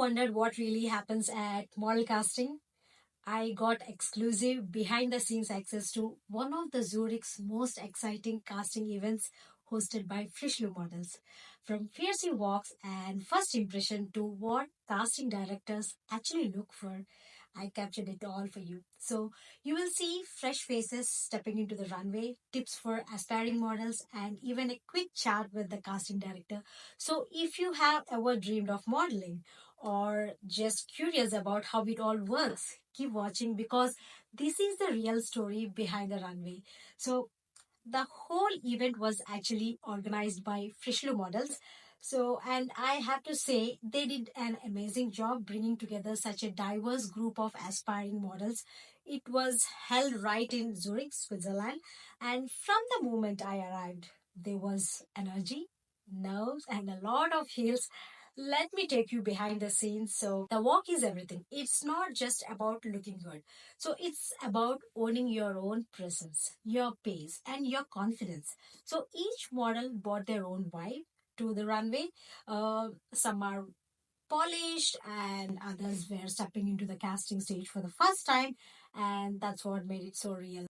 wondered what really happens at model casting? I got exclusive behind the scenes access to one of the Zurich's most exciting casting events hosted by Freichy.Lu Models. From fierce walks and first impression to what casting directors actually look for, I captured it all for you. So you will see fresh faces stepping into the runway, tips for aspiring models, and even a quick chat with the casting director. So if you have ever dreamed of modeling, or just curious about how it all works, keep watching because this is the real story behind the runway. So, the whole event was actually organized by Freichy.Lu Models. So, and I have to say, they did an amazing job bringing together such a diverse group of aspiring models. It was held right in Zurich, Switzerland, and from the moment I arrived, there was energy, nerves, and a lot of heels. Let me take you behind the scenes. So, the walk is everything. It's not just about looking good. So, it's about owning your own presence, your pace, and your confidence. So, each model brought their own vibe to the runway. Some are polished, and others were stepping into the casting stage for the first time, and that's what made it so real.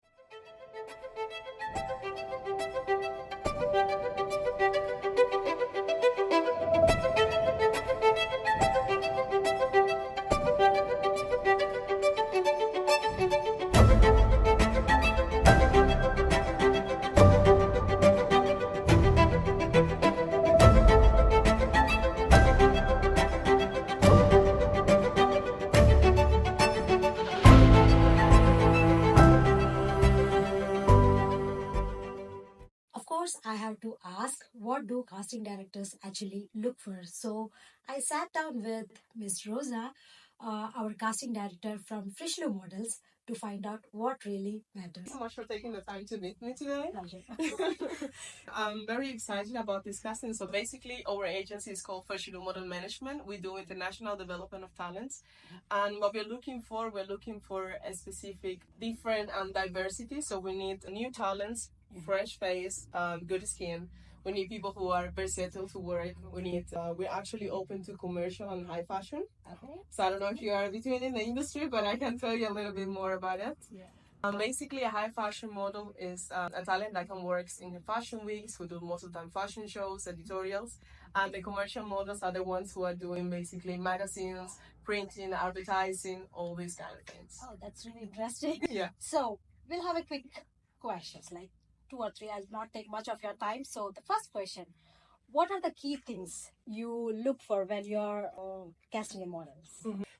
Of course, I have to ask, what do casting directors actually look for? So I sat down with Miss Rosa, our casting director from Freichy.Lu Models, to find out what really matters. So much for taking the time to meet me today. Pleasure. I'm very excited about this casting. So basically, our agency is called Freichy.Lu Model Management. We do international development of talents, and what we're looking for a specific, different, and diversity. So we need new talents, fresh face, good skin. We need people who are versatile to work. We're actually open to commercial and high fashion. Okay. So I don't know if you are between in the industry, but I can tell you a little bit more about it. Yeah. Basically, a high fashion model is a talent that can work in the fashion weeks, who do most of the time fashion shows, editorials, and the commercial models are the ones who are doing basically magazines, printing, advertising, all these kind of things. Oh, that's really interesting. Yeah. So we'll have a quick questions, like two or three. I'll not take much of your time. So the first question: what are the key things you look for when you're casting a models?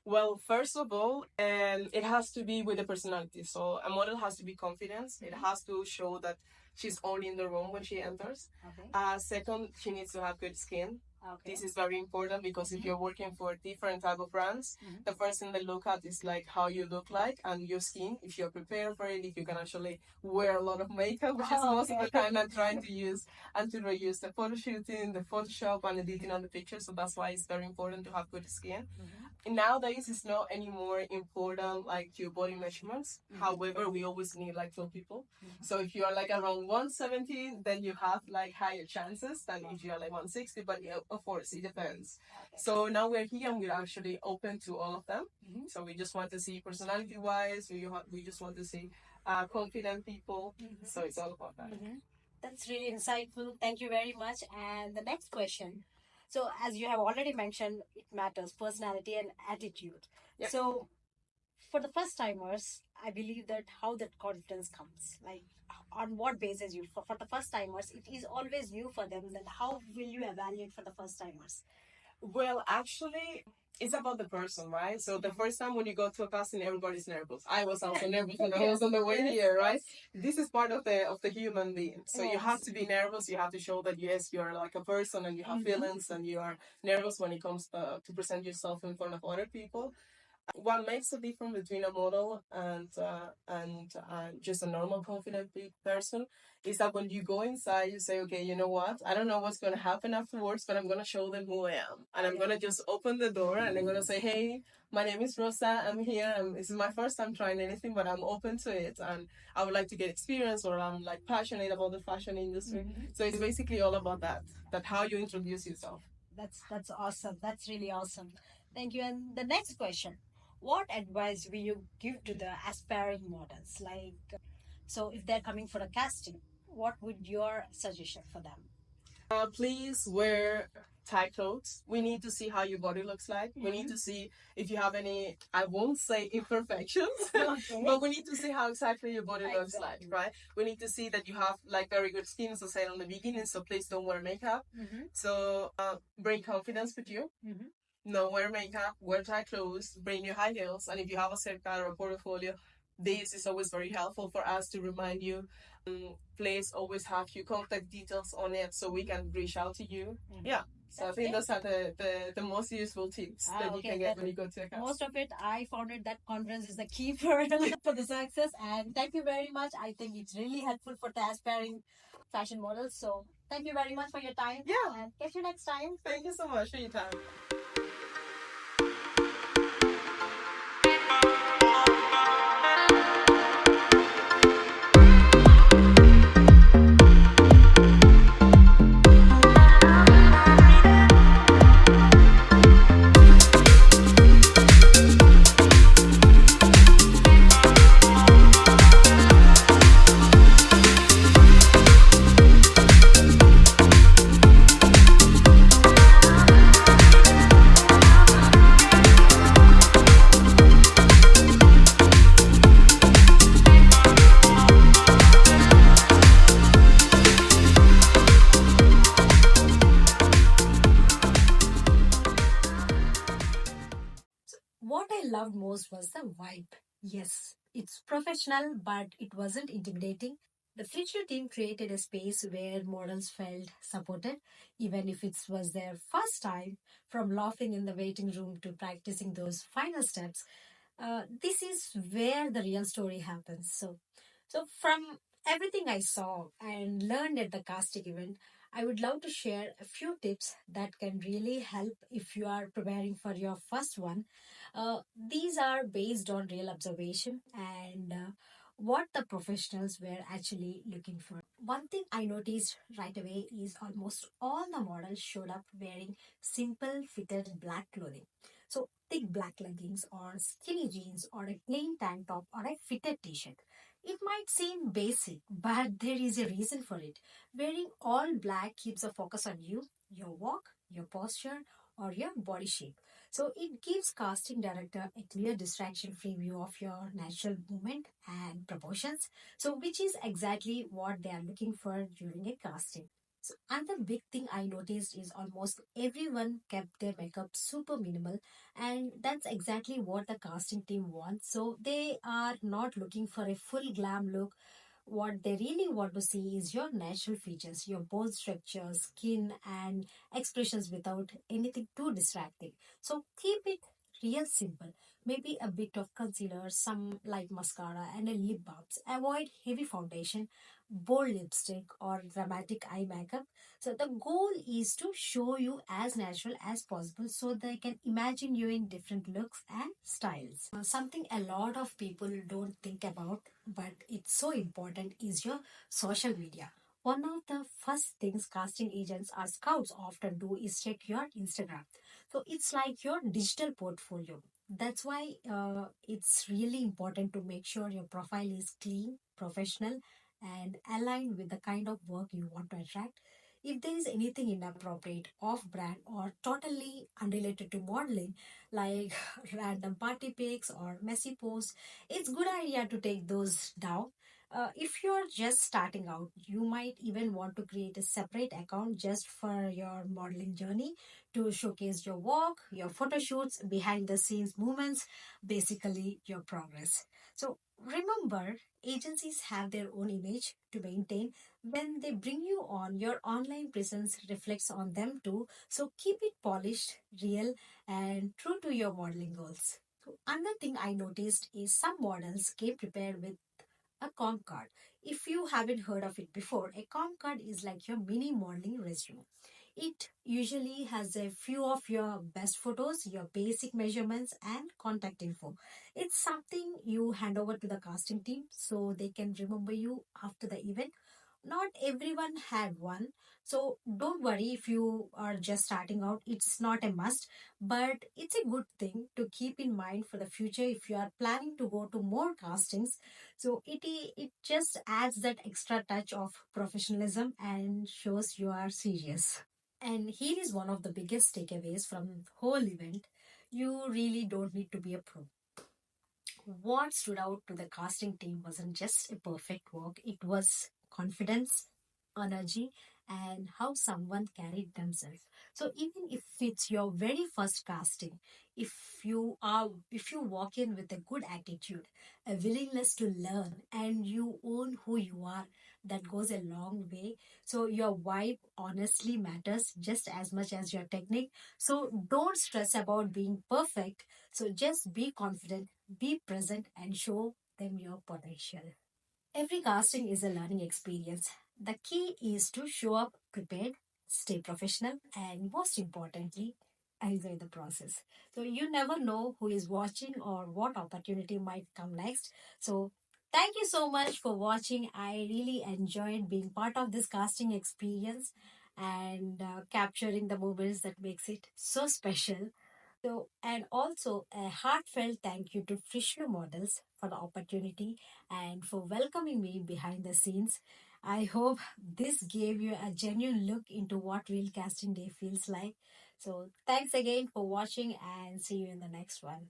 Well, first of all, it has to be with the personality. So a model has to be confident. It has to show that she's only in the room when she enters. Okay. Second, she needs to have good skin. Okay. This is very important because if you're working for different type of brands, the first thing they look at is like how you look like and your skin. If you're prepared for it, if you can actually wear a lot of makeup, which is most of the time I'm trying to use and to reuse the photo shooting, the Photoshop, and editing on the picture. So that's why it's very important to have good skin. Nowadays, it's not anymore important like your body measurements. However, we always need like 12 people. So if you are like around 170, then you have like higher chances than if you are like 160. But yeah, of course, it depends. So now we're here and we're actually open to all of them. So we just want to see personality wise. We just want to see confident people. So it's all about that. That's really insightful. Thank you very much. And the next question. So, as you have already mentioned, it matters personality and attitude. Yep. So, for the first timers, I believe that how that confidence comes, like on what basis you for the first timers, it is always new for them. Then how will you evaluate for the first timers? Well, actually, it's about the person, right? So the first time when you go to a casting, everybody's nervous. I was also nervous when I was on the way here, right? This is part of the human being. So you have to be nervous. You have to show that yes, you're like a person and you have feelings and you are nervous when it comes to present yourself in front of other people. What makes a difference between a model and just a normal confident person is that when you go inside, you say, okay, you know what? I don't know what's going to happen afterwards, but I'm going to show them who I am, and I'm going to just open the door and I'm going to say, hey, my name is Rosa. I'm here. This is my first time trying anything, but I'm open to it, and I would like to get experience, or I'm like passionate about the fashion industry. So it's basically all about that how you introduce yourself. That's awesome. That's really awesome. Thank you. And the next question, what advice will you give to the aspiring models? So if they're coming for a casting, what would your suggestion for them? Please wear tight clothes. We need to see how your body looks like. We need to see if you have any, I won't say imperfections, okay, but we need to see how exactly your body looks like, right? We need to see that you have like very good skin, as I said on the beginning, so please don't wear makeup. So bring confidence with you. No, wear makeup, wear tight clothes, bring your high heels, and if you have a cert card or a portfolio, this is always very helpful for us to remind you. Please always have your contact details on it so we can reach out to you. Yeah. So I think those are the most useful tips that you can get when you go to a class. Most of it, I found it that confidence is the key for for the success. And thank you very much. I think it's really helpful for the aspiring fashion models. So thank you very much for your time. Yeah. And catch you next time. Thank you so much for your time. What I loved most was the vibe. Yes, it's professional, but it wasn't intimidating. The Freichy team created a space where models felt supported, even if it was their first time, from laughing in the waiting room to practicing those final steps. This is where the real story happens. So from everything I saw and learned at the casting event, I would love to share a few tips that can really help if you are preparing for your first one. These are based on real observation and what the professionals were actually looking for. One thing I noticed right away is almost all the models showed up wearing simple fitted black clothing. So thick black leggings or skinny jeans or a plain tank top or a fitted t-shirt. It might seem basic, but there is a reason for it. Wearing all black keeps a focus on you, your walk, your posture, or your body shape. So it gives casting director a clear distraction-free view of your natural movement and proportions. So which is exactly what they are looking for during a casting. So another big thing I noticed is almost everyone kept their makeup super minimal, and that's exactly what the casting team wants. So they are not looking for a full glam look. What they really want to see is your natural features, your bone structure, skin, and expressions without anything too distracting. So keep it real simple. Maybe a bit of concealer, some light mascara, and a lip balms. Avoid heavy foundation, bold lipstick, or dramatic eye makeup. So the goal is to show you as natural as possible so they can imagine you in different looks and styles. Something a lot of people don't think about, but it's so important, is your social media. One of the first things casting agents or scouts often do is check your Instagram. So it's like your digital portfolio. That's why it's really important to make sure your profile is clean, professional, and aligned with the kind of work you want to attract. If there is anything inappropriate, off brand, or totally unrelated to modeling, like random party pics or messy posts, it's good idea to take those down. If you're just starting out, you might even want to create a separate account just for your modeling journey to showcase your work, your photo shoots, behind the scenes moments, basically your progress. So remember, agencies have their own image to maintain. When they bring you on, your online presence reflects on them too. So keep it polished, real, and true to your modeling goals. So another thing I noticed is some models came prepared with a comp card. If you haven't heard of it before, a comp card is like your mini modeling resume. It usually has a few of your best photos, your basic measurements, and contact info. It's something you hand over to the casting team so they can remember you after the event. not everyone had one. So don't worry if you are just starting out. It's not a must, but it's a good thing to keep in mind for the future if you are planning to go to more castings. So it just adds that extra touch of professionalism and shows you are serious. And here is one of the biggest takeaways from the whole event. You really don't need to be a pro. What stood out to the casting team wasn't just a perfect walk, it was confidence, energy, and how someone carried themselves. So even if it's your very first casting, if you walk in with a good attitude, a willingness to learn, and you own who you are, that goes a long way. So your vibe honestly matters just as much as your technique. So don't stress about being perfect. So just be confident, be present, and show them your potential. Every casting is a learning experience. The key is to show up prepared, stay professional, and most importantly, enjoy the process. So you never know who is watching or what opportunity might come next. So thank you so much for watching. I really enjoyed being part of this casting experience and capturing the moments that makes it so special. So, and also a heartfelt thank you to Freichy.Lu Models for the opportunity and for welcoming me behind the scenes. I hope this gave you a genuine look into what real casting day feels like. So, thanks again for watching and see you in the next one.